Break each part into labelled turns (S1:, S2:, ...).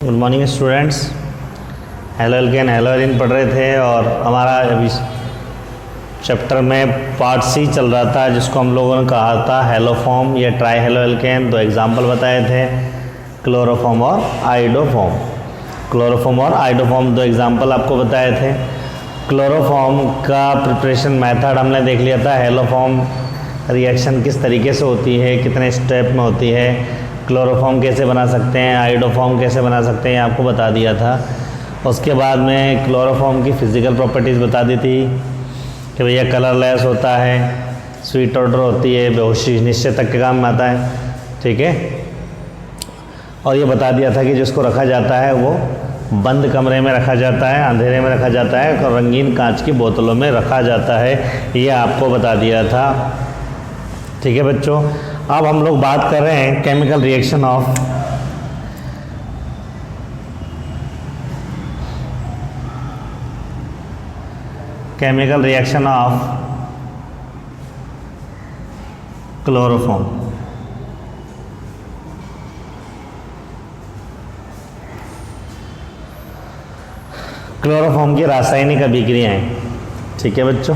S1: Good morning students. Halo alkane hello Erin पढ़ रहे थे और हमारा अभी चैप्टर में पार्ट सी चल रहा था जिसको हम लोगों ने कहा था हेलोफॉर्म या ट्राई हेलो एल्केन। दो एग्जाम्पल बताए थे, क्लोरोफॉर्म और आइडोफॉर्म। क्लोरोफॉर्म और आइडोफॉर्म दो एग्जाम्पल आपको बताए थे। क्लोरोफॉर्म का प्रिपरेशन मेथड हमने देख लिया था। हेलोफॉर्म रिएक्शन किस तरीके से होती है, कितने स्टेप में होती है, क्लोरोफॉर्म कैसे बना सकते हैं, आइडोफॉर्म कैसे बना सकते हैं, आपको बता दिया था। उसके बाद में क्लोरोफॉर्म की फ़िज़िकल प्रॉपर्टीज़ बता दी थी कि भैया कलरलेस होता है, स्वीट ऑर्डर होती है, बेहोशी निश्चय तक के काम में आता है, ठीक है। और ये बता दिया था कि जिसको रखा जाता है वो बंद कमरे में रखा जाता है, अंधेरे में रखा जाता है और रंगीन कांच की बोतलों में रखा जाता है, ये आपको बता दिया था, ठीक है बच्चों। अब हम लोग बात कर रहे हैं chemical reaction of chloroform. Chloroform की रासायनिक अभिक्रियाएं, ठीक है बच्चों।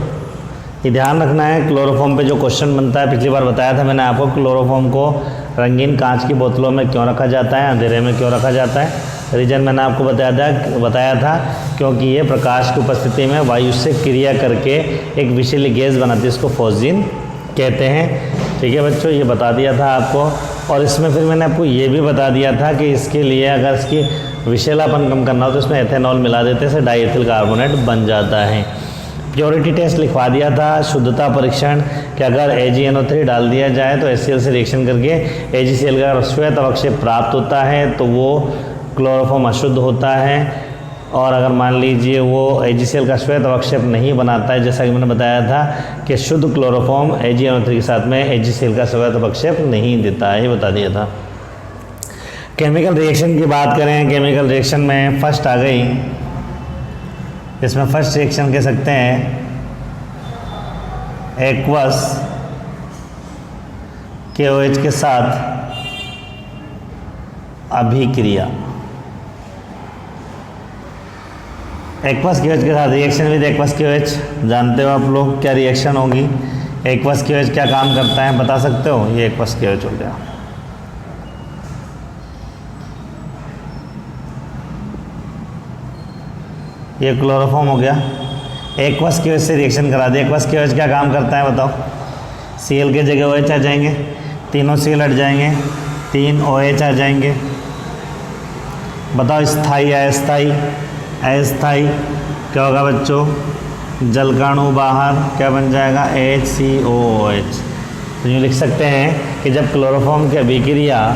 S1: ये ध्यान रखना है, क्लोरोफॉर्म पे जो क्वेश्चन बनता है, पिछली बार बताया था मैंने आपको, क्लोरोफॉर्म को रंगीन कांच की बोतलों में क्यों रखा जाता है, अंधेरे में क्यों रखा जाता है। रीजन मैंने आपको बताया था क्योंकि ये प्रकाश की उपस्थिति में वायु से क्रिया करके एक विषैली गैस बनाती है, इसको फोस्जीन कहते हैं, ठीक है बच्चों। ये बता दिया था आपको। और इसमें फिर मैंने आपको ये भी बता दिया था कि इसके लिए अगर इसकी विषैलापन कम करना हो तो इसमें एथेनॉल मिला देते से डाईएथिल कार्बोनेट बन जाता है। प्योरिटी टेस्ट लिखवा दिया था, शुद्धता परीक्षण, कि अगर AgNO3 डाल दिया जाए तो HCl से रिएक्शन करके AgCl का श्वेत अवक्षेप प्राप्त होता है तो वो क्लोरोफॉर्म अशुद्ध होता है। और अगर मान लीजिए वो AgCl का श्वेत अवक्षेप नहीं बनाता है, जैसा कि मैंने बताया था कि शुद्ध क्लोरोफॉर्म AgNO3 के साथ में AgCl का श्वेत अवक्षेप नहीं देता है, ये बता दिया था। केमिकल रिएक्शन की बात करें, केमिकल रिएक्शन में फर्स्ट आ गई, इसमें फर्स्ट रिएक्शन कह सकते हैं एक्वस KOH के साथ अभिक्रिया। एक्वस KOH के साथ रिएक्शन विद एक्वस KOH, जानते हो आप लोग क्या रिएक्शन होगी। एक्वस KOH क्या काम करता है बता सकते हो। ये एक्वस KOH हो गया, ये क्लोरोफॉर्म हो गया। एक्वस KOH से रिएक्शन करा दिया। एक्वस KOH क्या काम करता है बताओ। Cl के जगह OH आ जाएंगे, तीनों Cl हट जाएंगे, 3 OH आ जाएंगे। बताओ स्थाई अस्थाई। अस्थाई क्या होगा बच्चों, जलकाणु बाहर क्या बन जाएगा, HCOOH। तो यूँ लिख सकते हैं कि जब क्लोरोफॉर्म की अभिक्रिया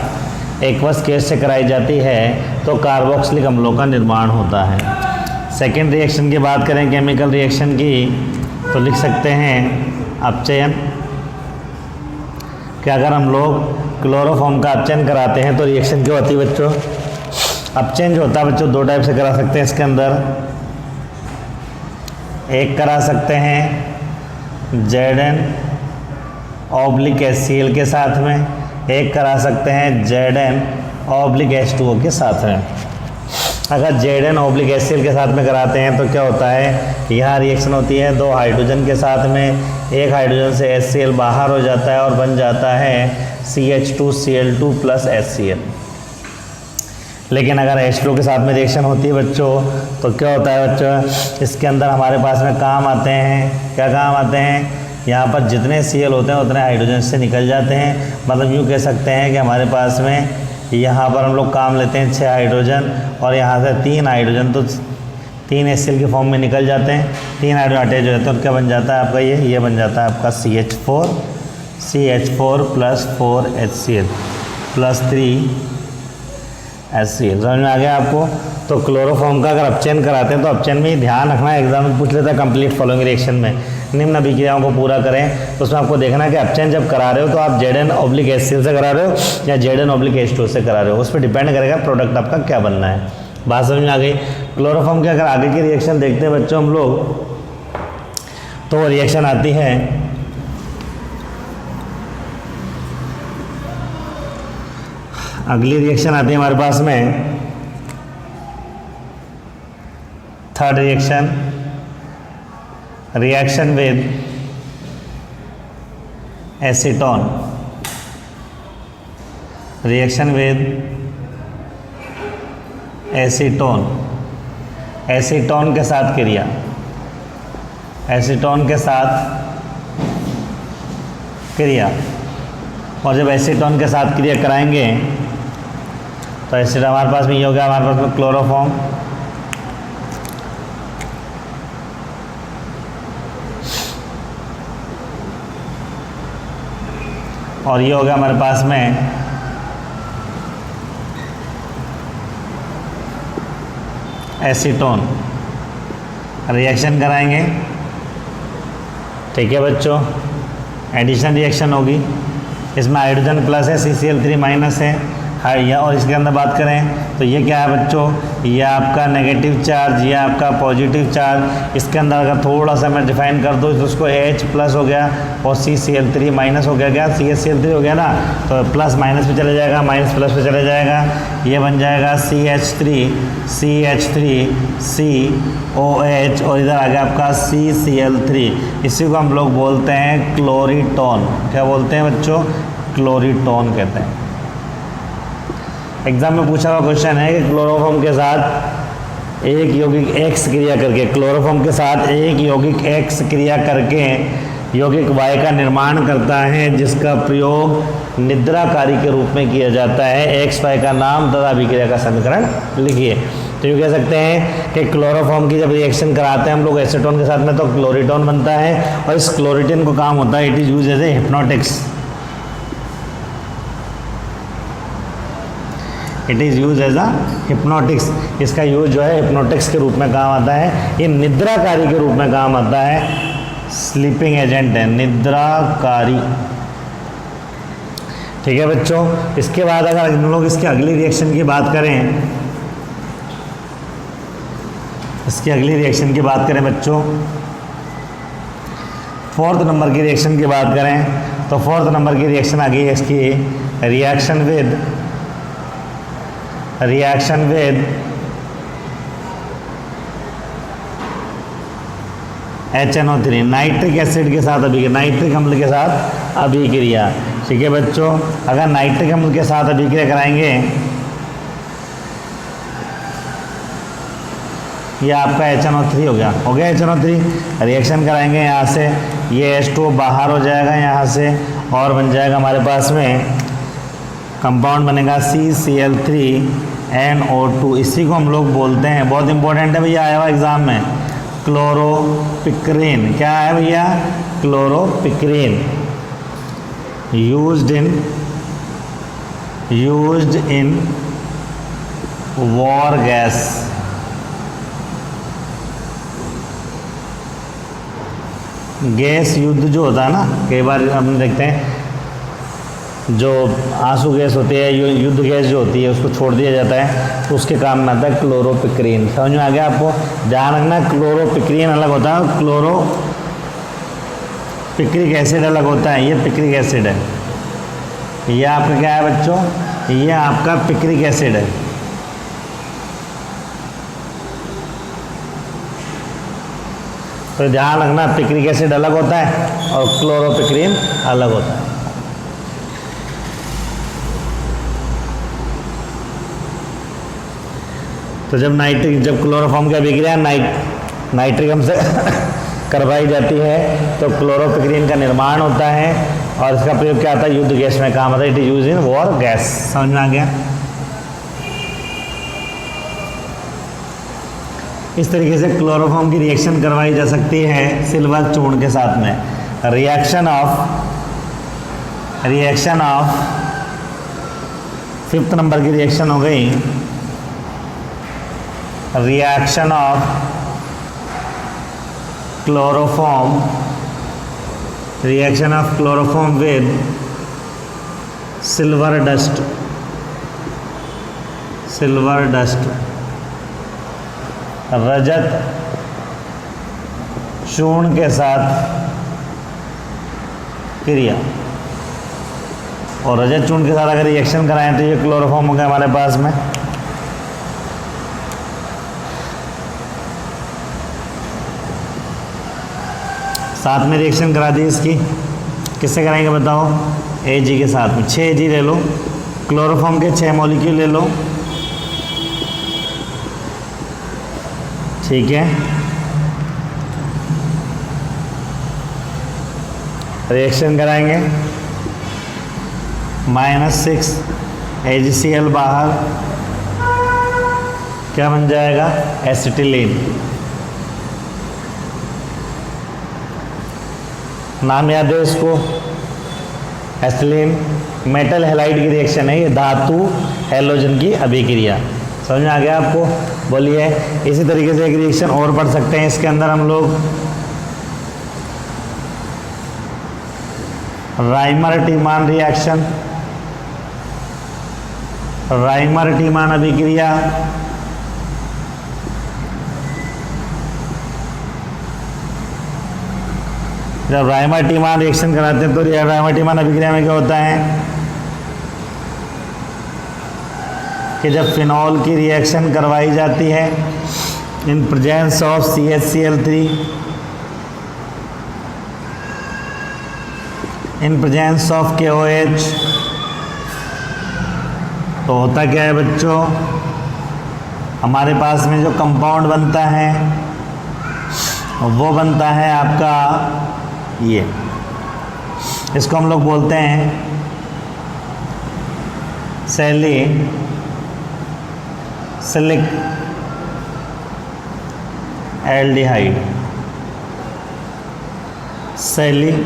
S1: एक्वस KOH से कराई जाती है तो कार्बोक्सिलिक अम्लों का निर्माण होता है। सेकेंड रिएक्शन की बात करें केमिकल रिएक्शन की तो लिख सकते हैं अपचयन, कि अगर हम लोग क्लोरोफॉर्म का अपचयन कराते हैं तो रिएक्शन क्या होती है बच्चों। अपचयन जो होता है बच्चों दो टाइप से करा सकते हैं इसके अंदर। एक करा सकते हैं ZN/HCl के साथ में, एक करा सकते हैं ZN/H2O के साथ में। अगर ZN/HCl के साथ में कराते हैं तो क्या होता है, यहाँ रिएक्शन होती है दो हाइड्रोजन के साथ में, एक हाइड्रोजन से HCl बाहर हो जाता है और बन जाता है CH2Cl2 + HCl। लेकिन अगर H2 के साथ में रिएक्शन होती है बच्चों तो क्या होता है बच्चों, इसके अंदर हमारे पास में काम आते हैं, क्या काम आते हैं, यहाँ पर जितने Cl होते हैं उतने हाइड्रोजन से निकल जाते हैं। मतलब यूँ कह सकते हैं कि हमारे पास में यहाँ पर हम लोग काम लेते हैं 6 हाइड्रोजन और यहाँ से 3 हाइड्रोजन, तो 3 HCl के फॉर्म में निकल जाते हैं, 3 हाइड्रोजन अटैच हो जाते हैं और क्या बन जाता है आपका, ये बन जाता है आपका CH4 + 4 HCl + 3 HCl। समझ में आ गया आपको। तो क्लोरोफॉर्म का अगर अपचयन कराते हैं तो अपचयन में ध्यान रखना है, एग्जाम में पूछ लेता है कंप्लीट फॉलोइंग रिएक्शन में निम्न अभिक्रियाओं को पूरा करें, तो उसमें आपको देखना है कि अपचयन जब करा रहे हो तो आप ZN/HCl से करा रहे हो या ZN/H2O से करा रहे हो, उस पर डिपेंड करेगा प्रोडक्ट आपका क्या बनना है। बात समझ में आ गई। क्लोरोफॉर्म के अगर आगे की रिएक्शन देखते हैं बच्चों हम लोग, तो रिएक्शन आती है
S2: अगली रिएक्शन आती है हमारे पास में
S1: third reaction, reaction with acetone, reaction with acetone, acetone के साथ क्रिया, एसीटोन के साथ क्रिया। और जब एसीटोन के साथ क्रिया कराएंगे तो एसिड हमारे पास में ये हो गया, हमारे पास में क्लोरोफॉर्म, और ये हो गया हमारे पास में एसीटोन। रिएक्शन कराएंगे, ठीक है बच्चों, एडिशन रिएक्शन होगी। इसमें हाइड्रोजन प्लस है, CCl3 माइनस है, और इसके अंदर बात करें तो ये क्या है बच्चों, ये आपका नेगेटिव चार्ज, ये आपका पॉजिटिव चार्ज। इसके अंदर अगर थोड़ा सा मैं डिफाइन कर दूँ तो उसको H प्लस हो गया और CCl3 माइनस हो गया, क्या CHCl3 हो गया ना, तो प्लस माइनस पे चले जाएगा, माइनस प्लस पे चले जाएगा, ये बन जाएगा CH3CH3COH, और इधर आ गया आपका CCl3। इसी को हम लोग बोलते हैं क्लोरीटोन। क्या बोलते हैं बच्चों? क्लोरीटोन कहते हैं। एग्जाम में पूछा हुआ क्वेश्चन है कि क्लोरोफॉर्म के साथ एक यौगिक X क्रिया करके, क्लोरोफॉर्म के साथ एक यौगिक X क्रिया करके यौगिक Y का निर्माण करता है, जिसका प्रयोग निद्राकारी के रूप में किया जाता है। XY का नाम तथा अभिक्रिया का समीकरण लिखिए। तो ये कह सकते हैं कि क्लोरोफॉर्म की जब रिएक्शन कराते हैं हम लोग एसीटोन के साथ में तो क्लोरीटोन बनता है, और इस क्लोरीटोन को काम होता है, it is use as a hypnotics. It is use as a hypnotics. इसका यूज जो है हिप्नोटिक्स के रूप में काम आता है, ये निद्राकारी के रूप में काम आता है, स्लीपिंग एजेंट है, निद्राकारी। ठीक है बच्चों, इसके बाद अगर हम लोग इसके अगली रिएक्शन की बात करें, इसकी अगली रिएक्शन की बात करें बच्चों, फोर्थ नंबर की रिएक्शन की बात करें तो फोर्थ नंबर की रिएक्शन आ गई है इसकी reaction with HNO3, nitric acid के साथ अभिक्रिया, नाइट्रिक अम्ल के साथ अभिक्रिया। ठीक है बच्चों, अगर नाइट्रिक अम्ल के साथ अभिक्रिया कराएंगे, ये आपका HNO3 हो गया HNO3। रिएक्शन कराएंगे यहाँ से, ये H2O बाहर हो जाएगा यहाँ से, और बन जाएगा हमारे पास में कंपाउंड बनेगा CCl3NO2। इसी को हम लोग बोलते हैं, बहुत इंपॉर्टेंट है भैया, आया हुआ एग्जाम में, क्लोरोपिक्रीन। क्या है भैया? Chloropicrin. Used in war gas. Gas युद्ध जो होता है ना, कई बार हम देखते हैं जो आंसू गैस होती है, युद्ध गैस जो होती है, उसको छोड़ दिया जाता है, तो उसके काम में आता है क्लोरोपिक्रीन। समझ में आ गया आपको? ध्यान रखना, क्लोरोपिक्रीन अलग होता है, क्लोरोपिक्रिक एसिड अलग होता है। ये पिक्रिक एसिड है, ये आपका क्या है बच्चों? ये आपका पिक्रिक एसिड है। तो ध्यान रखना, पिक्रिक एसिड अलग होता है और क्लोरोपिक्रीन अलग होता है। तो जब क्लोरोफॉर्म की अभिक्रिया नाइट्रिक अम्ल से करवाई जाती है तो क्लोरोपिक्रीन का निर्माण होता है, और इसका प्रयोग क्या आता है? युद्ध गैस में काम आता है। It is use in war gas. समझ में आ गया? इस तरीके से क्लोरोफॉर्म की रिएक्शन करवाई जा सकती है सिल्वर चूर्ण के साथ में। रिएक्शन ऑफ फिफ्थ नंबर की रिएक्शन हो गई, reaction of chloroform with silver dust. रजत चूर्ण के साथ क्रिया, और रजत चूर्ण के साथ अगर रिएक्शन कराएं तो ये क्लोरोफॉर्म हो गया हमारे पास में। साथ में रिएक्शन करा दी इसकी, किससे कराएंगे बताओ? Ag के साथ में 6 Ag ले लो, क्लोरोफॉर्म के 6 मॉलिक्यूल ले लो, ठीक है। रिएक्शन कराएंगे, -6 AgCl बाहर, क्या बन जाएगा? एसिटिलीन। नाम याद है इसको, एसिटिलीन। मेटल हैलाइड की रिएक्शन है ये, धातु हैलोजन की अभिक्रिया। समझ में आ गया आपको? बोलिए। इसी तरीके से एक रिएक्शन और पढ़ सकते हैं इसके अंदर हम लोग, राइमर-टीमान रिएक्शन, राइमर-टीमान अभिक्रिया। जब राइमर-टीमान रिएक्शन कराते हैं तो राइमर-टीमान अभिक्रिया में क्या होता है कि जब फिनॉल की रिएक्शन करवाई जाती है in presence of CHCl3, in presence of KOH, तो होता क्या है बच्चों, हमारे पास में जो कंपाउंड बनता है वो बनता है आपका ये, इसको हम लोग बोलते हैं सैलिसिलिक एल्डिहाइड, सैलिसिलिक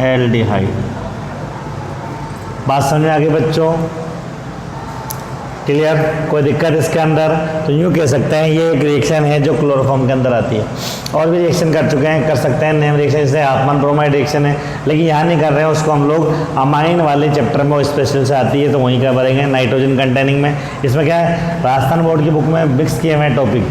S1: एल्डिहाइड। बात समझ में आ गई बच्चों? क्लियर? कोई दिक्कत इसके अंदर? तो यूँ कह सकते हैं ये एक रिएक्शन है जो क्लोरोफॉर्म के अंदर आती है। और भी रिएक्शन कर चुके हैं, कर सकते हैं नेम रिएक्शन, जैसे हाफमैन ब्रोमाइड रिएक्शन है, लेकिन यहाँ नहीं कर रहे हैं उसको हम लोग। अमाइन वाले चैप्टर में वो स्पेशल से आती है तो वहीं कर करेंगे, नाइट्रोजन कंटेनिंग में। इसमें क्या है, राजस्थान बोर्ड की बुक में मिक्स किए हुए टॉपिक,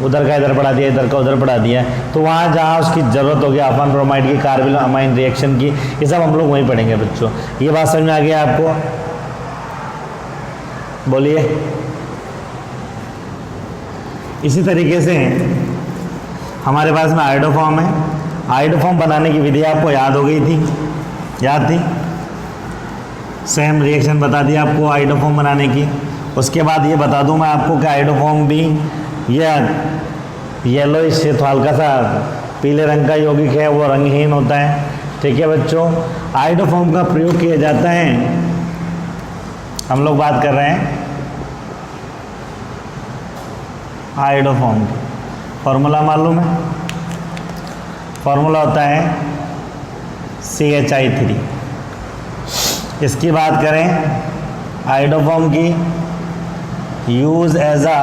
S1: उधर का इधर पढ़ा दिया, इधर का उधर पढ़ा दिया है, तो वहाँ जहाँ उसकी ज़रूरत होगी हाफमैन ब्रोमाइड की, कार्बोनिल अमाइन रिएक्शन की, ये सब हम लोग वहीं पढ़ेंगे बच्चों। ये बात समझ में आ गया आपको? बोलिए। इसी तरीके से हमारे पास में आयोडोफॉर्म है। आयोडोफॉर्म बनाने की विधि आपको याद हो गई थी, याद थी? सेम रिएक्शन बता दिया आपको आयोडोफॉर्म बनाने की। उसके बाद ये बता दूं मैं आपको कि आयोडोफॉर्म भी यह येलो से हल्का सा पीले रंग का यौगिक है, वो रंगहीन होता है, ठीक है बच्चों। आयोडोफॉर्म का प्रयोग किया जाता है, हम लोग बात कर रहे हैं आयोडोफॉर्म की। फॉर्मूला मालूम है? फॉर्मूला होता है CHI3। इसकी बात करें आयोडोफॉर्म की, यूज एज अ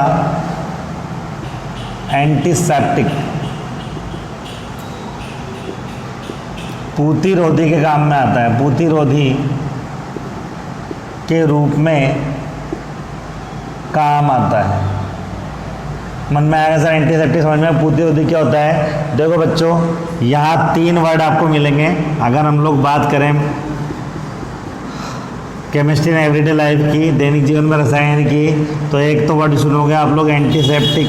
S1: एंटीसेप्टिक, पूतिरोधी के काम में आता है, पूतिरोधी के रूप में काम आता है। मन में आएगा सर एंटीसेप्टिक समझ में? पूतिरोधी क्या होता है? देखो बच्चों, यहाँ 3 वर्ड आपको मिलेंगे। अगर हम लोग बात करें केमिस्ट्री एंड एवरीडे लाइफ की, दैनिक जीवन में रसायन की, तो एक तो वर्ड सुनोगे आप लोग एंटीसेप्टिक,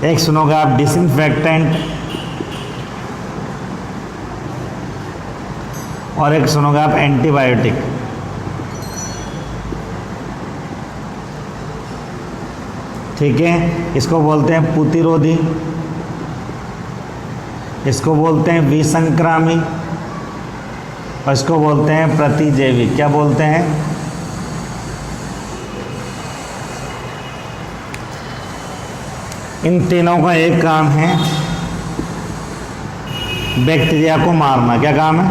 S1: एक सुनोगे आप डिसइंफेक्टेंट, और एक सुनोगे आप एंटीबायोटिक। ठीक है, इसको बोलते हैं पूतिरोधी, इसको बोलते हैं विसंक्रामी, और इसको बोलते हैं प्रतिजैवी। क्या बोलते हैं? इन तीनों का एक काम है बैक्टीरिया को मारना। क्या काम है?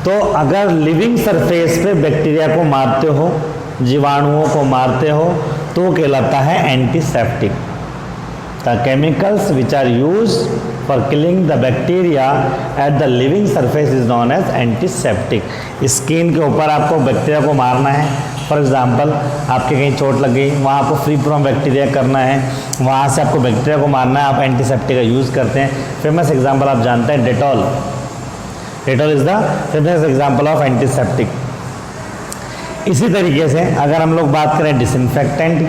S1: तो अगर लिविंग सरफेस पे बैक्टीरिया को मारते हो, जीवाणुओं को मारते हो, तो कहलाता है antiseptic. The chemicals which are used for killing the bacteria at the living surface is known as antiseptic. Skin के ऊपर आपको बैक्टीरिया को मारना है, फॉर एग्जांपल आपके कहीं चोट लग गई, वहाँ आपको फ्री फ्रॉम बैक्टीरिया करना है, वहाँ से आपको बैक्टीरिया को मारना है, आप एंटीसेप्टिक का यूज़ करते हैं। फेमस एग्जाम्पल आप जानते हैं Dettol. Dettol is the famous example of antiseptic. इसी तरीके से अगर हम लोग बात करें डिसइंफेक्टेंट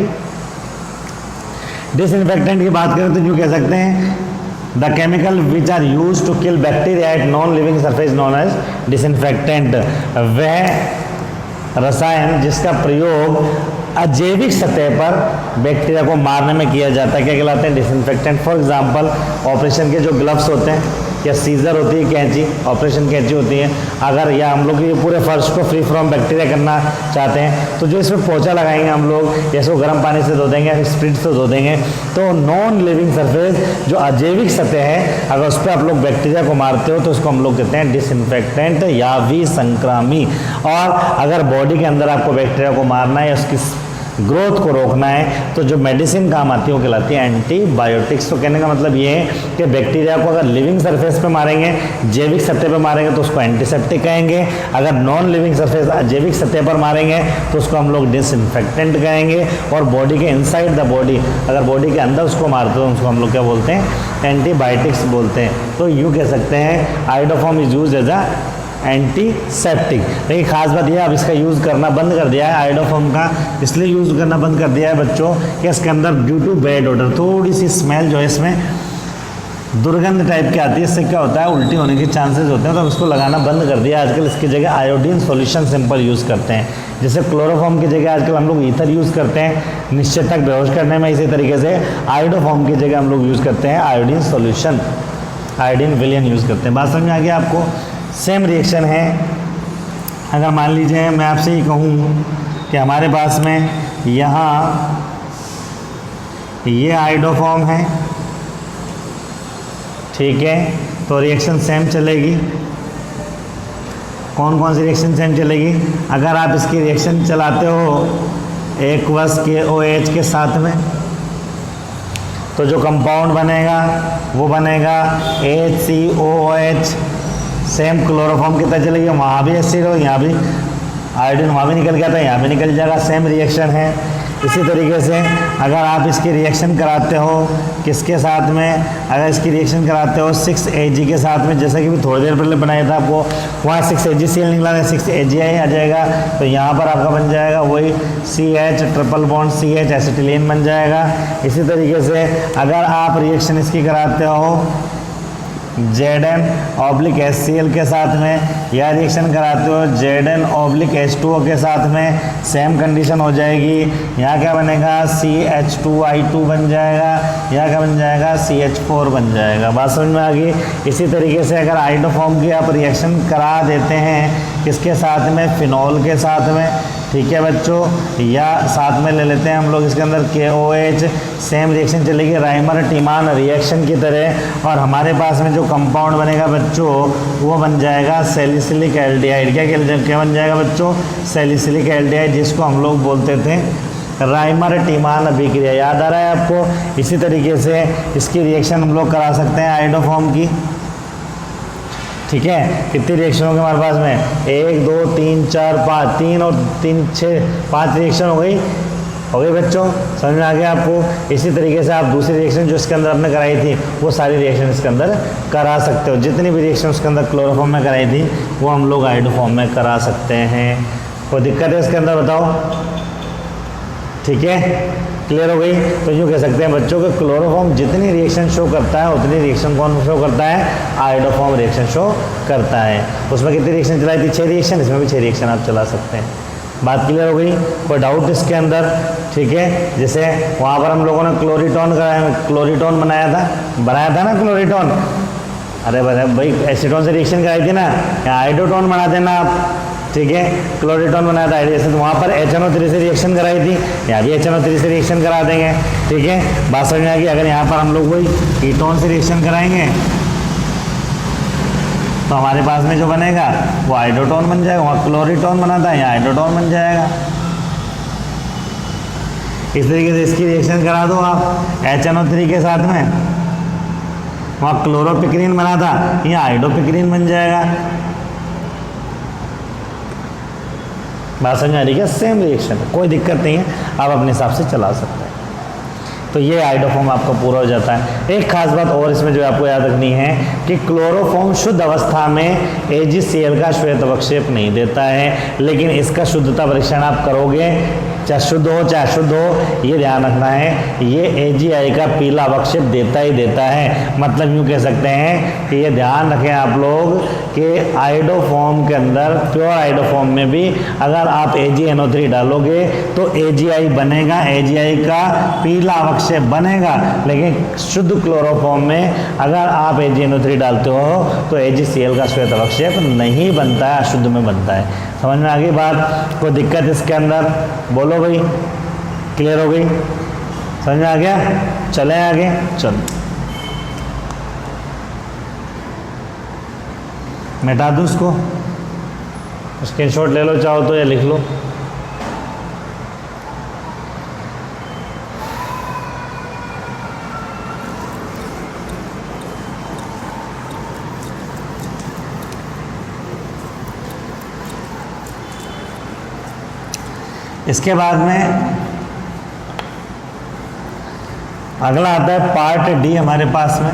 S1: की बात करें तो यूँ कह सकते हैं the chemical which are use to kill bacteria at non living surface known as disinfectant, वह रसायन जिसका प्रयोग अजैविक सतह पर बैक्टीरिया को मारने में किया जाता है क्या कहलाते हैं? डिसइंफेक्टेंट। फॉर एग्जांपल ऑपरेशन के जो ग्लव्स होते हैं या सीजर होती है, कैंची, ऑपरेशन कैंची होती है, अगर या हम लोग ये पूरे फर्श को फ्री फ्रॉम बैक्टीरिया करना चाहते हैं तो जो इसमें पोछा लगाएंगे हम लोग, या इसको गर्म पानी से धो देंगे या स्प्रिट से धो देंगे, तो नॉन लिविंग सरफेस जो अजैविक सतह है अगर उस पर आप लोग बैक्टीरिया को मारते हो तो उसको हम लोग कहते हैं डिसइंफेक्टेंट या विसंक्रामी। और अगर बॉडी के अंदर आपको बैक्टीरिया को मारना है या उसकी ग्रोथ को रोकना है तो जो मेडिसिन काम आती है वो कहलाती है एंटीबायोटिक्स। तो कहने का मतलब ये है कि बैक्टीरिया को अगर लिविंग सरफेस पे मारेंगे, जैविक सतह पे मारेंगे तो उसको एंटीसेप्टिक कहेंगे, अगर नॉन लिविंग सरफेस जैविक सतह पर मारेंगे तो उसको हम लोग डिसइंफेक्टेंट कहेंगे। और बॉडी के इनसाइड द बॉडी, अगर बॉडी के अंदर उसको मारते हो तो उसको हम लोग क्या बोलते हैं? एंटीबायोटिक्स बोलते हैं। तो यूँ कह सकते हैं iodoform is use as a antiseptic. लेकिन खास बात यह अब इसका यूज़ करना बंद कर दिया है आयोडोफॉर्म का, इसलिए यूज़ करना बंद कर दिया है बच्चों कि इसके अंदर ड्यू टू बैड ऑडर, थोड़ी सी स्मेल जो है इसमें दुर्गंध टाइप की आती है, इससे क्या होता है उल्टी होने के चांसेस होते हैं, तो इसको लगाना बंद कर दिया। आजकल इसकी जगह आयोडीन सॉल्यूशन सिंपल यूज़ करते हैं, जैसे क्लोरोफॉर्म की जगह आजकल हम लोग ईथर यूज़ करते हैं निश्चित तक बेहोश करने में, इसी तरीके से आयोडोफॉर्म की जगह हम लोग यूज़ करते हैं आयोडीन सॉल्यूशन, आयोडीन विलियन यूज़ करते हैं। बात समझ में आ गया आपको? सेम रिएक्शन है। अगर मान लीजिए मैं आपसे ये कहूँ कि हमारे पास में यहाँ ये आयोडोफॉर्म है, ठीक है, तो रिएक्शन सेम चलेगी। कौन कौन सी रिएक्शन सेम चलेगी? अगर आप इसकी रिएक्शन चलाते हो एक्वस KOH के साथ में तो जो कंपाउंड बनेगा वो बनेगा HCOOH, सेम क्लोरोफॉर्म की तरह चलेगी, वहाँ भी एसिड हो, यहाँ भी आयोडीन वहाँ भी निकल गया था, यहाँ भी निकल जाएगा, सेम रिएक्शन है। इसी तरीके से अगर आप इसकी रिएक्शन कराते हो किसके साथ में? अगर इसकी रिएक्शन कराते हो 6Ag के साथ में, जैसा कि भी थोड़ी देर पहले बनाया था आपको, वहाँ 6AgCl निकला है, 6AgI आ जाएगा, तो यहाँ पर आपका बन जाएगा वही CH triple bond CH acetylene बन जाएगा। इसी तरीके से अगर आप रिएक्शन इसकी कराते हो ZnOHCl के साथ में, या रिएक्शन कराते हो ZnOH2O के साथ में, सेम कंडीशन हो जाएगी। यहाँ क्या बनेगा? CH2I2 बन जाएगा, यहाँ क्या बन जाएगा? CH4 बन जाएगा। बात समझ में आ गई? इसी तरीके से अगर आयोडोफॉर्म की आप रिएक्शन करा देते हैं किसके साथ में? फिनॉल के साथ में, ठीक है बच्चों, या साथ में ले लेते हैं हम लोग इसके अंदर KOH, सेम रिएक्शन चलेगी राइमर टीमान रिएक्शन की तरह, और हमारे पास में जो कंपाउंड बनेगा बच्चों वो बन जाएगा सैलिसिलिक एल्डिहाइड। क्या बन जाएगा बच्चों? सैलिसिलिक एल्डिहाइड, जिसको हम लोग बोलते थे राइमर टीमान अभिक्रिया। याद आ रहा है आपको? इसी तरीके से इसकी रिएक्शन हम लोग करा सकते हैं आयोडोफॉर्म की, ठीक है। कितनी रिएक्शन होगी हमारे पास में? 1 2 3 4 5, 3 और 3 6 5 रिएक्शन हो गई बच्चों, समझ में आ गया आपको? इसी तरीके से आप दूसरी रिएक्शन जो इसके अंदर आपने कराई थी वो सारी रिएक्शन इसके अंदर करा सकते हो, जितनी भी रिएक्शन उसके अंदर क्लोरोफॉर्म में कराई थी वो हम लोग आयोडोफॉर्म में करा सकते हैं। कोई दिक्कत है इसके अंदर बताओ? ठीक है, क्लियर हो गई? तो यूँ कह सकते हैं बच्चों के क्लोरोफॉर्म जितनी रिएक्शन शो करता है उतनी रिएक्शन कौन शो करता है? आयोडोफॉर्म रिएक्शन शो करता है। उसमें कितनी रिएक्शन चलाई थी? 6 रिएक्शन, इसमें भी 6 रिएक्शन आप चला सकते हैं। बात क्लियर हो गई? कोई डाउट इसके अंदर? ठीक है, जैसे वहाँ पर हम लोगों ने क्लोरीटोन बनाया था ना क्लोरीटोन। अरे भाई एसीटोन से रिएक्शन कराई थी ना, या आयोडोटोन बना देना आप, ठीक है, क्लोरीटोन बनाया था जैसे, तो वहाँ पर HNO3 से रिएक्शन कराई थी, यहाँ भी HNO3 से रिएक्शन करा देंगे, ठीक है। बात समझ में आ गई? अगर यहाँ पर हम लोग वही कीटोन से रिएक्शन कराएंगे तो हमारे पास में जो बनेगा वो आयोडोटोन बन जाएगा, वहाँ क्लोरीटोन बना था, यहाँ आयोडोटोन बन जाएगा। इस तरीके से इसकी रिएक्शन करा दो आप HNO3 के साथ में, वहाँ क्लोरोपिक्रीन बना था, यहाँ आयोडोपिक्रीन बन जाएगा। बात समझ आ रही है? सेम रिएक्शन है, कोई दिक्कत नहीं है, आप अपने हिसाब से चला सकते हैं। तो ये आइडोफॉर्म आपका पूरा हो जाता है। एक खास बात और इसमें जो आपको याद रखनी है कि क्लोरोफॉर्म शुद्ध अवस्था में AgCl का श्वेत अवक्षेप नहीं देता है, लेकिन इसका शुद्धता परीक्षण आप करोगे, चाहे शुद्ध हो चाहे अशुद्ध हो, ये ध्यान रखना है, ये AgI का पीला अवक्षेप देता ही देता है। मतलब यूँ कह सकते हैं कि ये ध्यान रखें आप लोग कि आइडोफॉर्म के अंदर, प्योर आइडोफॉर्म में भी अगर आप AgNO3 डालोगे तो AgI बनेगा, AgI का पीला अवक्षेप बनेगा। लेकिन शुद्ध क्लोरोफॉर्म में अगर आप AgNO3 डालते हो तो AgCl का श्वेत अवक्षेप नहीं बनता है, अशुद्ध में बनता है। समझ में आ गई बात? कोई दिक्कत इसके अंदर? बोलो भाई, क्लियर हो गई? समझ में आ गया? चलें आगे, चलो मिटा दूँ इसको, स्क्रीनशॉट ले लो चाहो तो, या लिख लो। इसके बाद में अगला आता है पार्ट डी हमारे पास में,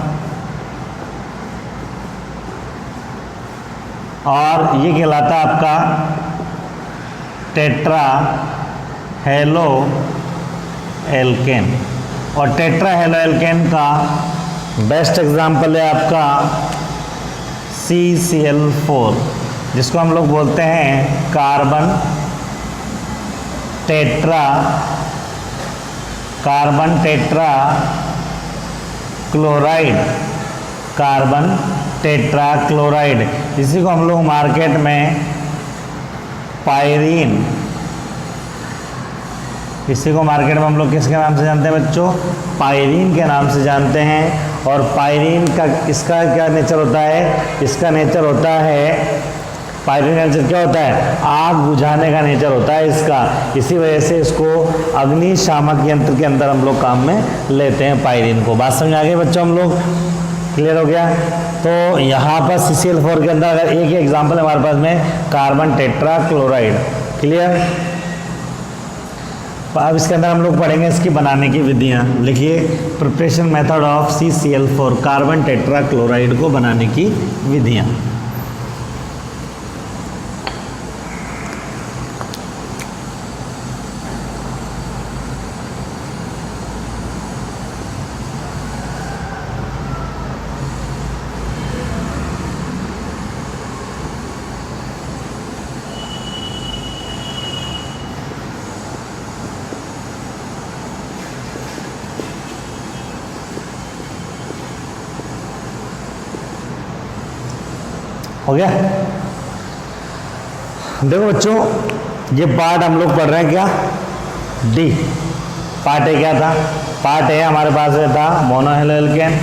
S1: और ये कहलाता है आपका टेट्रा हेलो एल्केन। और टेट्रा हेलो एल्केन का बेस्ट एग्जांपल है आपका CCl4, जिसको हम लोग बोलते हैं carbon tetra chloride, carbon tetra chloride. इसी को हम लोग मार्केट में पायरीन, इसी को मार्केट में हम लोग किसके नाम से जानते हैं बच्चों? पायरीन के नाम से जानते हैं। और पायरीन का इसका क्या नेचर होता है? इसका नेचर होता है, पायरीन नेचर क्या होता है? आग बुझाने का नेचर होता है इसका। इसी वजह से इसको अग्निशामक यंत्र के अंदर हम लोग काम में लेते हैं पायरीन को। बात समझ आ गई बच्चों? हम लोग क्लियर हो गया? तो यहाँ पर CCl4 के अंदर अगर एक ही एग्जाम्पल है हमारे पास में कार्बन टेट्रा क्लोराइड। क्लियर? अब इसके अंदर हम लोग पढ़ेंगे इसकी बनाने की विधियाँ। लिखिए, preparation method of CCl4 carbon tetra chloride को बनाने की विधियाँ। हो गया? देखो बच्चों, ये पार्ट हम लोग पढ़ रहे हैं क्या? डी पार्ट है। क्या था? पार्ट है हमारे पास था मोनो हेलो एल्केन।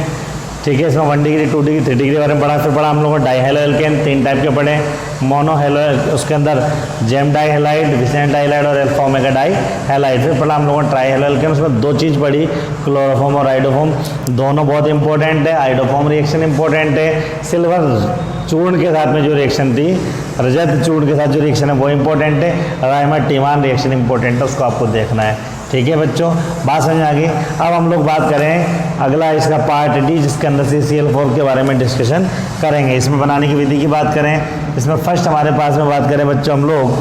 S1: ठीक है, इसमें 1 डिग्री 2 डिग्री 3 डिग्री बारे में पढ़ा। फिर पढ़ा हम लोगों को डाई हेलो एल्केन, 3 टाइप के पढ़े। मोनो हेलो, उसके अंदर जेम डाई हेलाइड, विसेंट डाइलाइड और अल्फा ओमेगा डाई हेलाइड। फिर पढ़ा हम लोगों ने ट्राई हेलो एल्केन, उसमें 2 चीज़ पढ़ी, क्लोरोफॉर्म और आइडोफॉर्म। दोनों बहुत इंपॉर्टेंट है। आइडोफॉर्म रिएक्शन इंपॉर्टेंट है। सिल्वर चूर्ण के साथ में जो रिएक्शन थी, रजत चूर्ण के साथ जो रिएक्शन है वो इंपॉर्टेंट है। राइमर टीमान रिएक्शन इंपॉर्टेंट है, उसको आपको देखना है। ठीक है बच्चों, बात समझ आ गई? अब हम लोग बात करें अगला इसका पार्ट डी, जिसके अंदर CCl4 के बारे में डिस्कशन करेंगे। इसमें बनाने की विधि की बात करें, इसमें फर्स्ट हमारे पास में बात करें बच्चों हम लोग,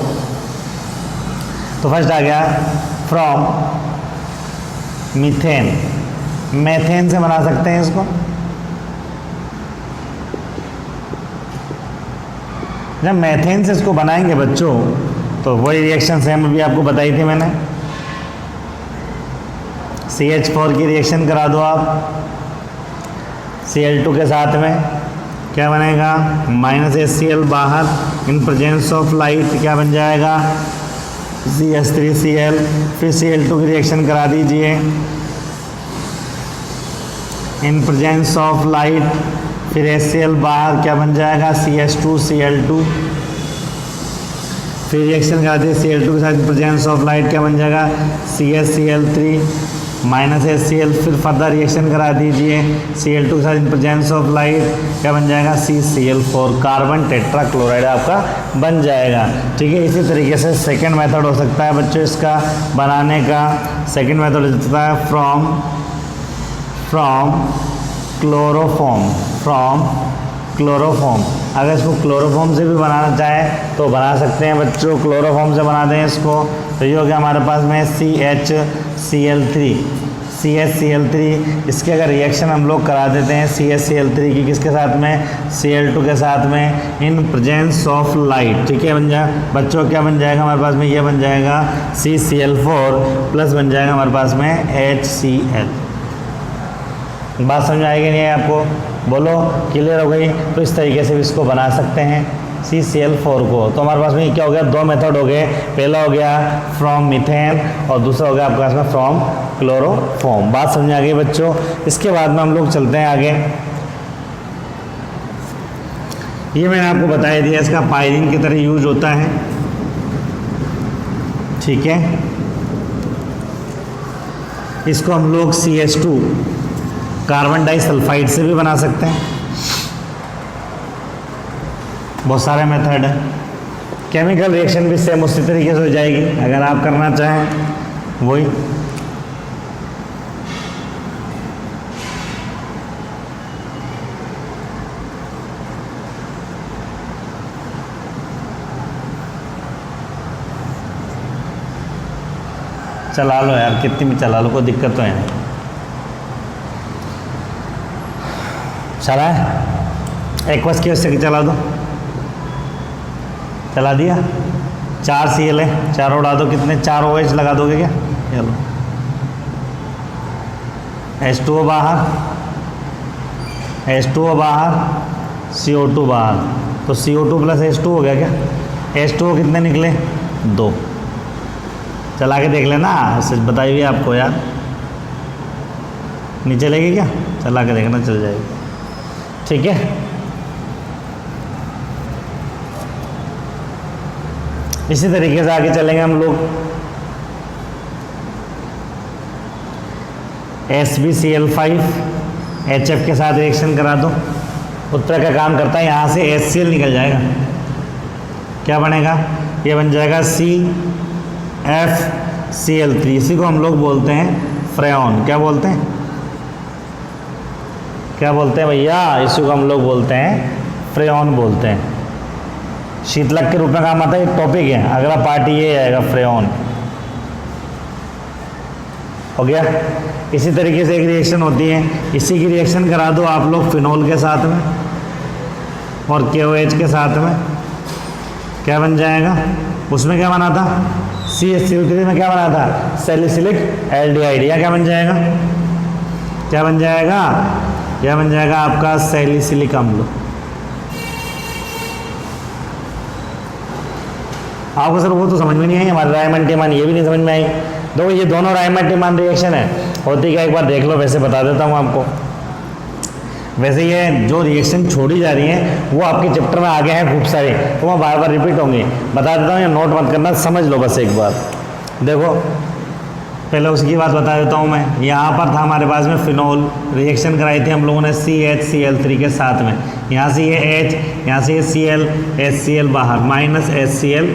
S1: तो फर्स्ट आ गया फ्रॉम मीथेन। मेथेन से बना सकते हैं इसको। जब मेथेन से इसको बनाएंगे बच्चों, तो वही रिएक्शन सेम अभी आपको बताई थी मैंने। CH4 की रिएक्शन करा दो आप Cl2 के साथ में, क्या बनेगा? -HCl बाहर, इन प्रेजेंस ऑफ लाइट क्या बन जाएगा? CH3Cl। फिर Cl2 की रिएक्शन करा दीजिए, इन प्रेजेंस ऑफ लाइट, फिर HCl बाहर, क्या बन जाएगा? CH2Cl2। फिर रिएक्शन करा दी Cl2 के साथ प्रेजेंस ऑफ लाइट, क्या बन जाएगा? CHCl3 -HCl। फिर फर्दर रिएक्शन करा दीजिए Cl2 के साथ प्रेजेंस ऑफ लाइट, क्या बन जाएगा? CCl4, कार्बन टेट्रा क्लोराइड आपका बन जाएगा। ठीक है, इसी तरीके से सेकंड मेथड हो सकता है बच्चों इसका बनाने का। सेकंड मेथड हो सकता है from from chloroform, from chloroform. अगर इसको क्लोरोफॉर्म से भी बनाना चाहे तो बना सकते हैं बच्चों, क्लोरोफॉर्म से बना दें इसको। तो ये हो गया हमारे पास में CHCl3, CHCl3। इसके अगर रिएक्शन हम लोग करा देते हैं CHCl3 की किसके साथ में, Cl2 के साथ में, इन प्रेजेंस ऑफ लाइट, ठीक है, बन जाए बच्चों, क्या बन जाएगा हमारे पास में, ये बन जाएगा CCl4 प्लस बन जाएगा हमारे पास में HCl। बात समझ आएगी नहीं है आपको, बोलो क्लियर हो गई। तो इस तरीके से भी इसको बना सकते हैं CCl4 को। तो हमारे पास में क्या हो गया, दो मेथड हो गए, पहला हो गया फ्रॉम मीथेन और दूसरा हो गया आपके पास में फ्रॉम क्लोरोफॉर्म। बात समझ आ गई बच्चों। इसके बाद में हम लोग चलते हैं आगे। ये मैंने आपको बताया दिया, इसका पायरीन की तरह यूज होता है, ठीक है। इसको हम लोग CH2 कार्बन डाइसल्फाइड से भी बना सकते हैं। बहुत सारे मेथड है। केमिकल रिएक्शन भी सेम उसी तरीके से हो जाएगी अगर आप करना चाहें वही। चला लो यार, कितनी भी चला लो, कोई दिक्कत तो है नहीं। चला है, एक्वस की वजह से चला दो, चला दिया। 4 Cl है, चारों उड़ा दो, कितने 4 OH लगा दोगे क्या, चलो। H2O बाहर, H2O बाहर, CO2 बाहर, तो CO2 प्लस H2 हो गया क्या। H2O कितने निकले, 2। चला के देख लेना, सच बताई हुई आपको यार, नहीं चलेगी क्या, चला के देखना, चल जाएगी, ठीक है। इसी तरीके से आगे चलेंगे हम लोग। SbCl5 HF के साथ रिएक्शन करा दो, उत्तर का काम करता है, यहाँ से HCl निकल जाएगा, क्या बनेगा, ये बन जाएगा CFCl3। इसी को हम लोग बोलते हैं फ्रेऑन। क्या बोलते हैं, क्या बोलते हैं भैया, इसी को हम लोग बोलते हैं फ्रेऑन बोलते हैं। शीतलक के रूप में काम आता है, एक टॉपिक है, अगला पार्ट ये आएगा फ्रेऑन, हो गया। इसी तरीके से एक रिएक्शन होती है, इसी की रिएक्शन करा दो आप लोग फिनोल के साथ में और KOH के साथ में, क्या बन जाएगा, उसमें क्या बना था, CHCl3 में क्या बना था, सैलिसिलिक एल्डिहाइड, या क्या बन जाएगा, क्या बन जाएगा, यह बन जाएगा आपका सैलिसिलिक अम्ल। आपको सर वो तो समझ में नहीं आई, हमारे रायमन टीमान ये भी नहीं समझ में आई। दो ये दोनों रायमन टीमान रिएक्शन है, होती क्या एक बार देख लो, वैसे बता देता हूँ आपको। वैसे ये जो रिएक्शन छोड़ी जा रही है वो आपके चैप्टर में आगे हैं खूब सारे, तो वहाँ बार बार रिपीट होंगे, बता देता हूँ, या नोट मत करना, समझ लो बस एक बार। देखो पहले उसकी बात बता देता हूँ मैं। यहाँ पर था हमारे पास में फिनोल, रिएक्शन कराई थी हम लोगों ने CHCl3 के साथ में, यहाँ से ये H, यहाँ से ये Cl, HCl बाहर, माइनस HCl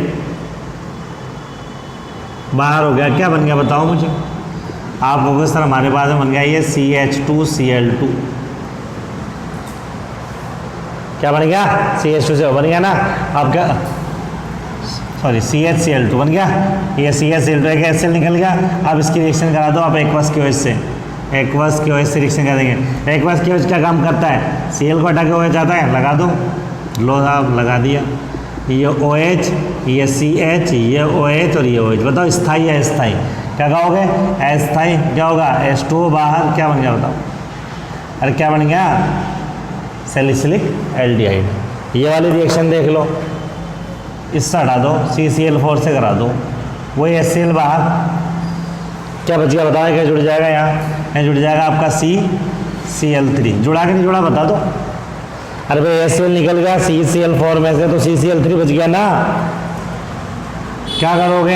S1: बाहर हो गया, क्या बन गया बताओ मुझे। आप लोगों सर हमारे पास में बन गया ये CH2Cl2, क्या बन गया, CH2 से बन गया ना। अब क्या, सॉरी CHCl2 बन गया, ये CHCl2 एक HCl निकल गया। अब इसकी रिएक्शन करा दो आप एक्वस KOH से, एक्वस KOH से रिएक्शन कर देंगे। एक्वस KOH क्या काम करता है, Cl को हटा के OH आता है, लगा दो, लो साहब लगा दिया, ये OH, ये CH, ये OH और ये OH। बताओ स्थाई या अस्थाई, क्या कहोगे, अस्थाई। क्या होगा, H2O बाहर, क्या बन गया बताओ, अरे क्या बन गया, सैलिसिलिक एल्डिहाइड। ये वाली रिएक्शन देख लो, इससे हटा दो, CCl4 से करा दो, वही HCl बाहर, क्या बच गया बताओ, क्या जुड़ जाएगा, यहाँ जुड़ जाएगा आपका CCl3। जुड़ा कि नहीं जुड़ा बता दो। अरे भाई HCl निकल गया CCl4 में से, तो CCl3 बच गया ना। क्या करोगे,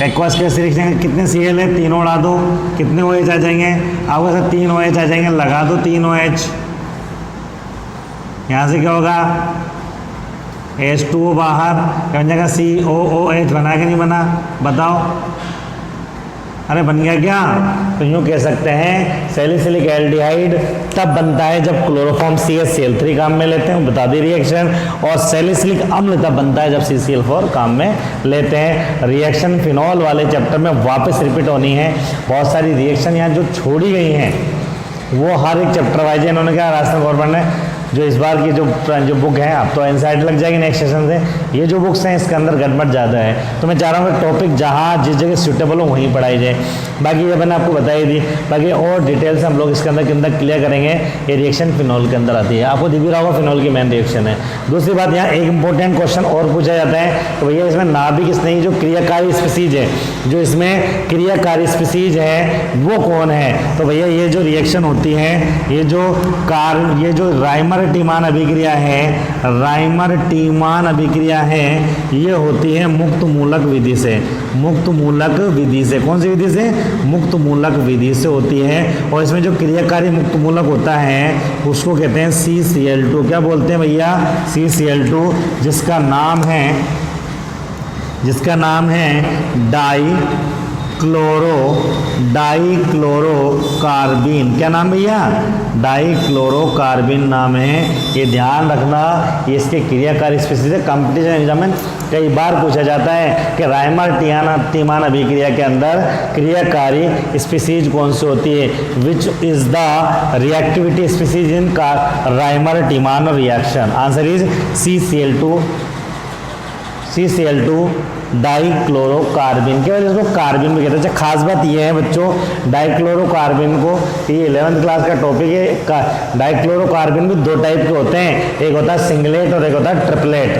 S1: एक्वस के रिएक्शन कितने Cl है, तीनों उड़ा दो, कितने OH आ जाएंगे, आपके साथ 3 OH आ जाएंगे, लगा दो 3 OH। यहाँ से क्या होगा, H2O बाहर, क्या बन जाएगा, COOH। बना कि नहीं बना बताओ, अरे बन गया क्या? तो यूँ कह सकते हैं सैलिसिलिक एल्डिहाइड तब बनता है जब क्लोरोफॉर्म CH-Cl3 काम में लेते हैं, बता दी रिएक्शन, और सैलिसिलिक अम्ल तब बनता है जब CCl4 काम में लेते हैं। रिएक्शन फिनॉल वाले चैप्टर में वापस रिपीट होनी है। बहुत सारी रिएक्शन यहाँ जो छोड़ी गई हैं वो हर एक चैप्टर वाइज इन्होंने क्या राजस्थान गवर्नमेंट ने जो इस बार की जो बुक है, अब तो एनसीईआरटी लग जाएगी नेक्स्ट सेशन से, ये जो बुक्स हैं इसके अंदर गड़बड़ ज़्यादा है। तो मैं चाह रहा हूँ कि टॉपिक जहाँ जिस जगह सूटेबल हो वहीं पढ़ाई जाए। बाकी ये मैंने आपको बताई दी, बाकी और डिटेल्स हम लोग इसके अंदर क्लियर करेंगे। ये रिएक्शन फिनॉल के अंदर आती है, आपको दिख भी रहा होगा फिनॉल की मेन रिएक्शन है। दूसरी बात, यहाँ एक इंपॉर्टेंट क्वेश्चन और पूछा जाता है, तो भैया इसमें नाभिक स्नेही जो क्रियाकारी स्पीसीज है, जो इसमें क्रियाकारी स्पीसीज है वो कौन है? तो भैया ये जो रिएक्शन होती है, ये जो राइमर-टीमान अभिक्रिया है, राइमर-टीमान अभिक्रिया है, ये होती है मुक्त मूलक विधि से। मुक्त मूलक विधि से, कौन सी विधि से? मुक्त मूलक विधि से होती है। और इसमें जो क्रियाकारी मुक्त मूलक होता है उसको कहते हैं CCl2। क्या बोलते हैं भैया? CCl2, जिसका नाम है डाइक्लोरोकार्बिन। क्या नाम भैया? डाइक्लोरोकार्बिन नाम है। ये ध्यान रखना, ये इसके क्रियाकारी स्पीसीज है। कॉम्पिटिशन एग्जाम में कई बार पूछा जाता है कि राइमर-टीमान अभिक्रिया के अंदर क्रियाकारी स्पीसीज कौन सी होती है? Which is the reactivity species in Reimer Tiemann reaction? Answer is CCl2 dichlorocarbene. केवल इसको कार्बिन भी कहते हैं। अच्छा, खास बात यह है बच्चों, डाइक्लोरोकार्बिन को, ये 11th क्लास का टॉपिक है। डाइक्लोरोकार्बिन भी दो टाइप के होते हैं, एक होता है सिंगलेट और एक होता है ट्रिपलेट।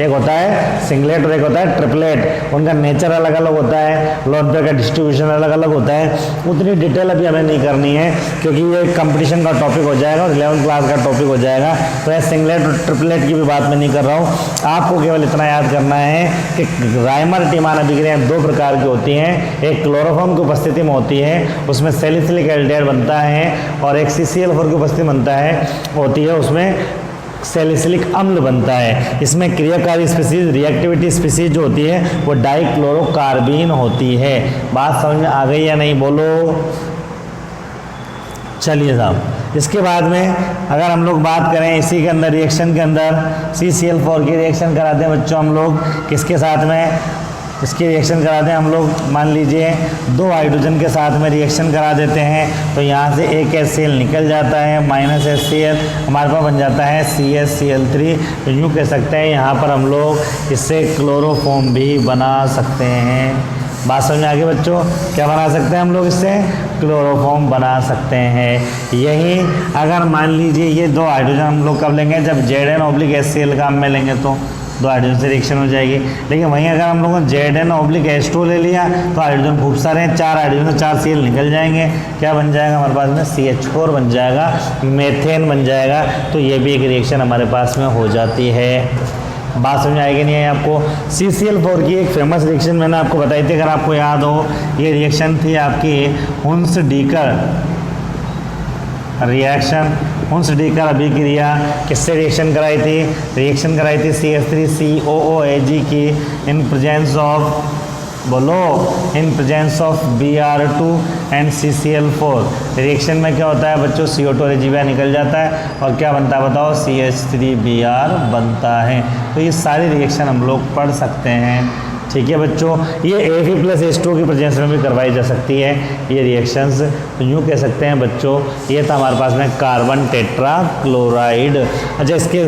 S1: एक होता है सिंगलेट और एक होता है ट्रिपलेट। उनका नेचर अलग अलग होता है, लोन पेयर का डिस्ट्रीब्यूशन अलग अलग होता है। उतनी डिटेल अभी हमें नहीं करनी है क्योंकि ये कंपटीशन का टॉपिक हो जाएगा और 11th क्लास का टॉपिक हो जाएगा। तो ये सिंगलेट और ट्रिपलेट की भी बात मैं नहीं कर रहा हूँ। आपको केवल इतना याद करना है कि राइमर-टीमान अभिक्रिया दो प्रकार की होती हैं। एक क्लोरोफॉर्म की उपस्थिति में होती है, उसमें सैलिसिलिक एल्डिहाइड बनता है, और एक CCl4 की उपस्थिति बनता है होती है, उसमें सैलिसिलिक अम्ल बनता है। इसमें क्रियाकारी स्पीसीज, रिएक्टिविटी स्पीसीज जो होती है वो डाइक्लोरोकार्बिन होती है। बात समझ में आ गई या नहीं? बोलो। चलिए साहब, इसके बाद में अगर हम लोग बात करें इसी के अंदर रिएक्शन के अंदर CCl4 की रिएक्शन कराते हैं बच्चों हम लोग किसके साथ में? इसकी रिएक्शन कराते हैं हम लोग, मान लीजिए 2 हाइड्रोजन के साथ में रिएक्शन करा देते हैं, तो यहाँ से एक HCl निकल जाता है, -HCl हमारे पास बन जाता है CH-Cl3। तो यूँ कह सकते हैं यहाँ पर हम लोग इससे क्लोरोफॉर्म भी बना सकते हैं। बात समझ में आ गई बच्चों? क्या बना सकते हैं हम लोग इससे? क्लोरोफॉर्म बना सकते हैं। यही अगर मान लीजिए ये 2 हाइड्रोजन हम लोग कब लेंगे? जब Zn/HCl काम में लेंगे तो 2 हाइड्रोजन से रिएक्शन हो जाएगी। लेकिन वहीं अगर हम लोगों ने Zn/H2 ले लिया तो हाइड्रोजन खूब सारे हैं, 4 हाइड्रोजन से 4 Cl निकल जाएंगे। क्या बन जाएगा हमारे पास में? CH4 बन जाएगा, मेथेन बन जाएगा। तो ये भी एक रिएक्शन हमारे पास में हो जाती है। बात समझ आएगी नहीं है आपको? CCl4 की एक फेमस रिएक्शन मैंने आपको बताई थी, अगर आपको याद हो, ये रिएक्शन थी आपकी हुंस-डीकर रिएक्शन। हुंस-डीकर अभिक्रिया किससे रिएक्शन कराई थी? रिएक्शन कराई थी CH3COOAg की इन प्रेजेंस ऑफ, बोलो, in presence of Br2 and CCl4। Reaction में क्या होता है बच्चों? CO2 और Ag निकल जाता है और क्या बनता है बताओ? CH3Br बनता है। तो ये सारी रिएक्शन हम लोग पढ़ सकते हैं। ठीक है बच्चों, ये Fe+H2 की प्रेजेंस में भी करवाई जा सकती है ये रिएक्शंस। तो यूँ कह सकते हैं बच्चों, ये था हमारे पास में कार्बन टेट्राक्लोराइड। अच्छा, इसके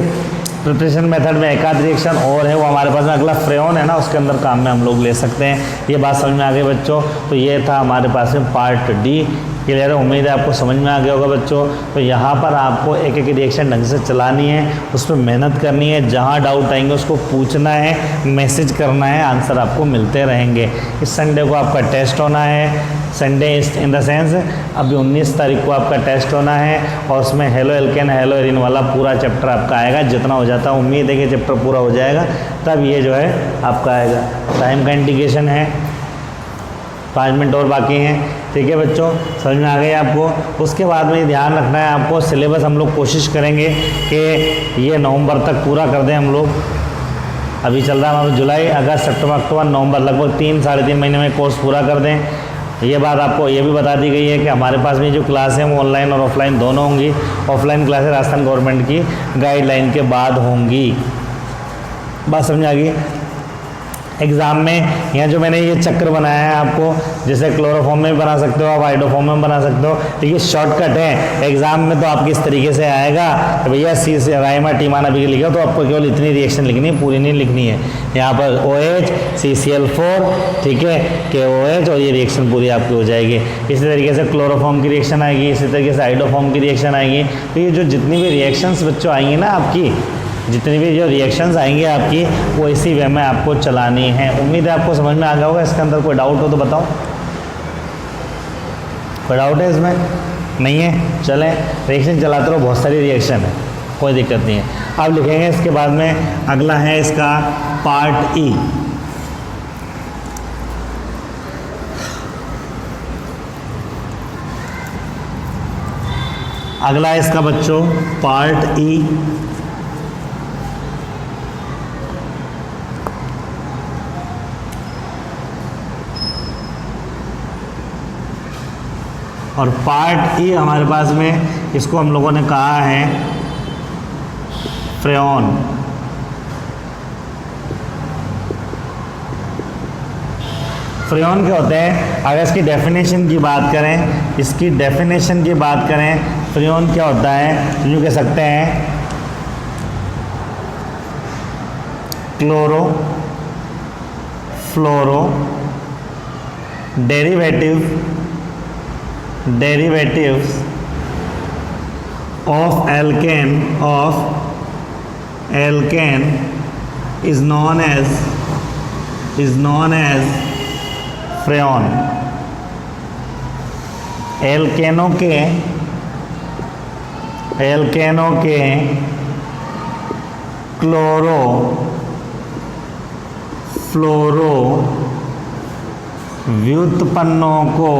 S1: प्रिपरेशन मेथड में एक आध रिएक्शन और है, वो हमारे पास में अगला फ्रेऑन है ना, उसके अंदर काम में हम लोग ले सकते हैं। ये बात समझ में आ गई बच्चों? तो ये था हमारे पास में पार्ट डी। क्लियर है? उम्मीद है आपको समझ में आ गया होगा बच्चों। तो यहाँ पर आपको एक एक रिएक्शन ढंग से चलानी है, उस पर मेहनत करनी है, जहाँ डाउट आएंगे उसको पूछना है, मैसेज करना है, आंसर आपको मिलते रहेंगे। इस संडे को आपका टेस्ट होना है, संडे इन द सेंस अभी 19 तारीख को आपका टेस्ट होना है, और उसमें हेलो एल्केन हेलो एरिन वाला पूरा चैप्टर आपका आएगा। जितना हो जाता है, उम्मीद है कि चैप्टर पूरा हो जाएगा, तब ये जो है आपका आएगा। टाइम का इंडिकेशन है, 5 मिनट और बाकी हैं। ठीक है बच्चों, समझ में आ गई आपको? उसके बाद में ध्यान रखना है आपको, सिलेबस हम लोग कोशिश करेंगे कि ये नवंबर तक पूरा कर दें हम लोग। अभी चल रहा है हमारा जुलाई, अगस्त, सितंबर, अक्टूबर, नवंबर, लगभग 3 साढ़े 3 महीने में कोर्स पूरा कर दें। ये बात आपको ये भी बता दी गई है कि हमारे पास में जो क्लास है वो ऑनलाइन और ऑफलाइन दोनों होंगी। ऑफलाइन क्लासेस राजस्थान गवर्नमेंट की गाइडलाइन के बाद होंगी। बात समझ आ गई। एग्ज़ाम में यहाँ जो मैंने ये चक्र बनाया है आपको, जैसे क्लोरोफॉर्म में भी बना सकते हो आप, हाइड्रोफॉर्म में बना सकते हो, ठीक है, शॉर्टकट है। एग्जाम में तो आपकी इस तरीके से आएगा कि भैया सी से राइमा टीमाना भी लिखा तो आपको केवल इतनी रिएक्शन लिखनी है, पूरी नहीं लिखनी है। यहाँ पर OH CCl4, ठीक है, KOH, और ये रिएक्शन पूरी आपकी हो जाएगी। इसी तरीके से क्लोरोफॉर्म की रिएक्शन आएगी, इसी तरीके से हाइड्रोफॉर्म की रिएक्शन आएगी। तो ये जो जितनी भी रिएक्शंस बच्चों आएंगी ना आपकी, जितनी भी जो रिएक्शंस आएंगे आपकी, वो इसी वे में आपको चलानी है। उम्मीद है आपको समझ में आ गया होगा। इसके अंदर कोई डाउट हो तो बताओ। कोई डाउट है इसमें? नहीं है? चलें, रिएक्शन चलाते रहो, बहुत सारी रिएक्शन है, कोई दिक्कत नहीं है। अब लिखेंगे इसके बाद में अगला है इसका पार्ट ई। अगला है इसका बच्चों पार्ट ई। और पार्ट ई हमारे पास में इसको हम लोगों ने कहा है फ्रेऑन। फ्रेऑन क्या होते हैं? अगर इसकी डेफिनेशन की बात करें, इसकी डेफिनेशन की बात करें, फ्रेऑन क्या होता है, यूँ कह सकते हैं chloro fluoro derivatives of alkane is known as freon। एल्केनों के क्लोरो फ्लोरो व्युत्पन्नों को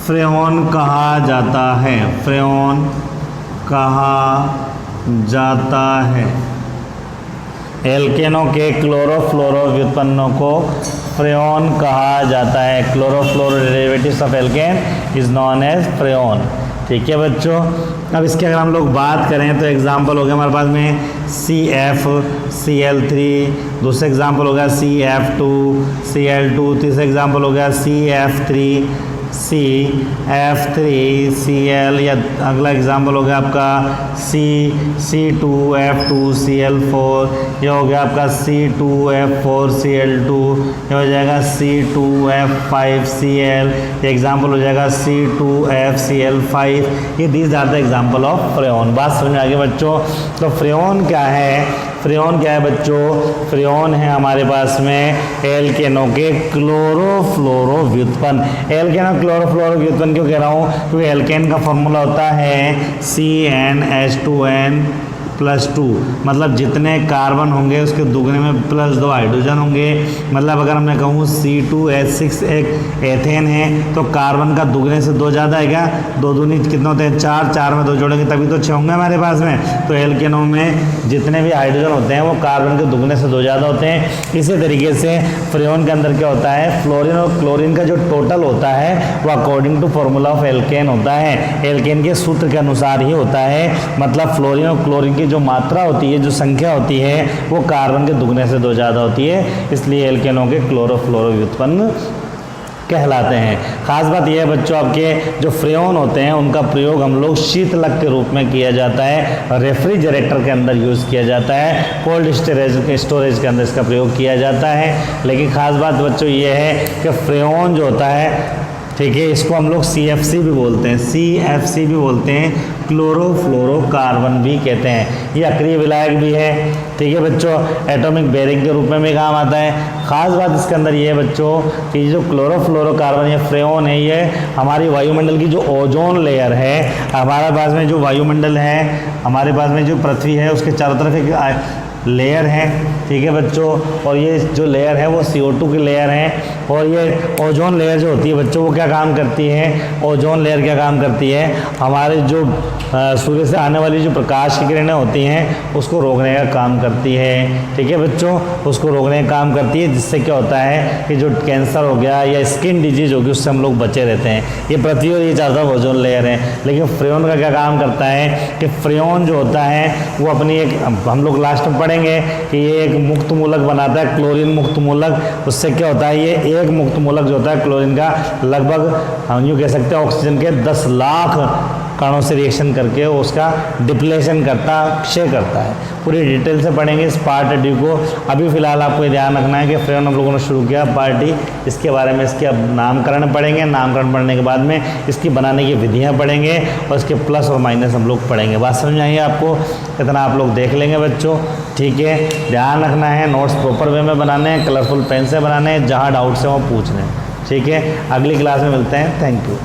S1: फ्रेऑन कहा जाता है। फ्रेऑन कहा जाता है। एल्केनों के क्लोरोफ्लोरो व्युत्पन्नों को फ्रेऑन कहा जाता है। Chlorofluoro derivatives of alkane is known as freon. ठीक है बच्चों। अब इसके अगर हम लोग बात करें तो एग्जाम्पल हो गया हमारे पास में CFCl3, दूसरा एग्जाम्पल हो गया CF2Cl2, तीसरा एग्जाम्पल हो गया CF3Cl, या अगला एग्जाम्पल हो गया आपका C2F2Cl4, यह हो गया आपका C2F4Cl2, यह हो जाएगा C2F5Cl, ये एग्जाम्पल हो जाएगा C2FCl5। ये these are the example of freon. बात समझ में आ गई बच्चों। तो फ्रेऑन क्या है? फ्रेऑन क्या है बच्चों? फ्रेऑन है हमारे पास में एल्केनों के क्लोरोफ्लोरो व्युत्पन्न। एल्केनो क्लोरोफ्लोरो व्युत्पन्न क्यों कह रहा हूँ? क्योंकि एल्केन का फॉर्मूला होता है CnH2n+2, मतलब जितने कार्बन होंगे उसके दुगने में +2 हाइड्रोजन होंगे। मतलब अगर मैं कहूँ C2H6 एक एथेन है तो कार्बन का दुगने से 2 ज़्यादा है क्या? 2 दूनी कितने होते हैं? 4, 4 में 2 जोड़ेंगे तभी तो 6 होंगे हमारे पास में। तो एल्केनों में जितने भी हाइड्रोजन होते हैं वो कार्बन के दुगने से 2 ज़्यादा होते हैं। इसी तरीके से फ्रेऑन के अंदर क्या होता है? फ्लोरीन और क्लोरीन का जो टोटल होता है वो according to formula of alkane होता है। एल्केन के सूत्र के अनुसार ही होता है। मतलब फ्लोरीन और क्लोरीन की जो मात्रा होती है, जो संख्या होती है, वो कार्बन के दुगने से 2 ज़्यादा होती है। इसलिए एल्केनों के क्लोरोफ्लोरो व्युत्पन्न कहलाते हैं। खास बात यह है बच्चों, आपके जो फ्रेऑन होते हैं उनका प्रयोग हम लोग शीतलक के रूप में किया जाता है, रेफ्रिजरेटर के अंदर यूज़ किया जाता है, कोल्ड स्टोरेज के अंदर इसका प्रयोग किया जाता है। लेकिन खास बात बच्चों ये है कि फ्रेऑन जो होता है, ठीक है, इसको हम लोग CFC भी बोलते हैं, CFC भी बोलते हैं, क्लोरोफ्लोरोकार्बन भी कहते हैं। ये अक्रिय विलायक भी है। ठीक है बच्चों, एटॉमिक बेरिंग के रूप में भी काम आता है। खास बात इसके अंदर ये है बच्चों कि जो क्लोरोफ्लोरोकार्बन या फ्रेऑन है, ये हमारी वायुमंडल की जो ओजोन लेयर है, हमारे पास में जो वायुमंडल है, हमारे पास में जो पृथ्वी है, उसके चारों तरफ एक लेयर हैं, ठीक है बच्चों। और ये जो लेयर है वो CO2 की लेयर है। और ये ओजोन लेयर जो होती है बच्चों वो क्या काम करती है, ओजोन लेयर क्या काम करती है, हमारे जो सूर्य से आने वाली जो प्रकाश की किरणें होती हैं उसको रोकने का काम करती है, ठीक है बच्चों, उसको रोकने का काम करती है, जिससे क्या होता है कि जो कैंसर हो गया या स्किन डिजीज होगी उससे हम लोग बचे रहते हैं। ये पृथ्वी और ये ज़्यादा ओजोन लेयर है। लेकिन फ्रेऑन का क्या काम करता है कि फ्रेऑन जो होता है वो अपनी एक, हम लोग लास्ट में पढ़ेंगे कि ये एक मुक्त मूलक बनाता है, क्लोरीन मुक्त मूलक। उससे क्या होता है, ये एक मुक्त मूलक जो होता है क्लोरीन का लगभग हम यूँ कह सकते हैं ऑक्सीजन के 10 लाख कणों से रिएक्शन करके उसका डिप्लेशन करता, क्षय करता है। पूरी डिटेल से पढ़ेंगे इस पार्ट डी को। अभी फिलहाल आपको ये ध्यान रखना है कि फ्रेऑन हम लोगों ने शुरू किया पार्ट डी, इसके बारे में इसके अब नामकरण पढ़ेंगे। नामकरण पढ़ने के बाद में इसकी बनाने की विधियाँ पढ़ेंगे और इसके प्लस और माइनस हम लोग पढ़ेंगे। बात समझ आइए आपको, इतना आप लोग देख लेंगे बच्चों, ठीक है। ध्यान रखना है, नोट्स प्रॉपर वे में बनाने हैं, कलरफुल पेन से बनाने हैं, जहाँ डाउट्स हैं वो पूछने हैं, ठीक है। अगली क्लास में मिलते हैं, थैंक यू।